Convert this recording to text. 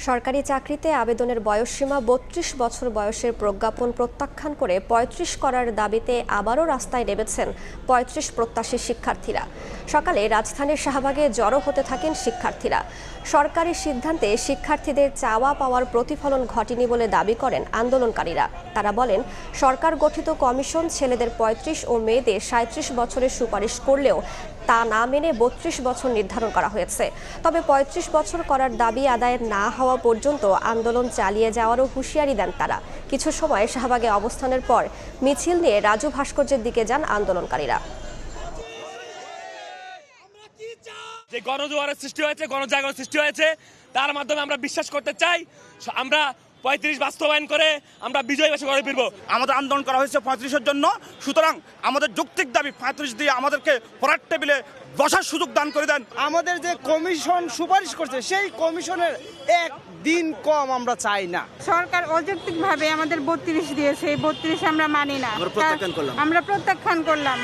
সরকারি চাকরিতে আবেদনের বয়সসীমা ৩২ বছর বয়সের প্রজ্ঞাপন প্রত্যাখ্যান করে ৩৫ করার দাবিতে আবারও রাস্তায় নেমেছেন ৩৫ প্রত্যাশী শিক্ষার্থীরা। সকালে রাজধানীর শাহবাগে জড়ো হতে থাকেন শিক্ষার্থীরা। সরকারি সিদ্ধান্তে শিক্ষার্থীদের চাওয়া পাওয়ার প্রতিফলন ঘটেনি বলে দাবি করেন আন্দোলনকারীরা। তারা বলেন, সরকার গঠিত কমিশন ছেলেদের ৩৫ ও মেয়েদের ৩৭ বছরের সুপারিশ করলেও তা না মেনে ৩২ বছর নির্ধারণ করা হয়েছে। তবে ৩৫ বছর করার দাবি আদায় না হওয়া পর্যন্ত আন্দোলন চালিয়ে যাওয়ারও হুঁশিয়ারি দেন তারা। কিছু সময় শাহবাগে অবস্থানের পর মিছিল নিয়ে রাজু ভাস্কর্যের দিকে যান আন্দোলনকারীরা। যে গণজোয়ারের সৃষ্টি হয়েছে, গণজাগরণ সৃষ্টি হয়েছে, তার মাধ্যমে আমরা বিশ্বাস করতে চাই আমরা ৩৫ বাস্তবায়ন করে আমরা বিজয়বাসী করে ফিরবো। আমাদের আন্দোলন করা হয়েছে ৩৫-এর জন্য, সুতরাং আমাদের যৌক্তিক দাবি ৩৫ দিয়ে আমাদেরকে পড়ার টেবিলে বসার সুযোগ দান করে দেন। আমাদের যে কমিশন সুপারিশ করছে সেই কমিশনের এক দিন কম আমরা চাই না। সরকার অযৌক্তিকভাবে আমাদের ৩২ দিয়েছে, এই ৩২ আমরা মানি না, আমরা প্রত্যাখ্যান করলাম।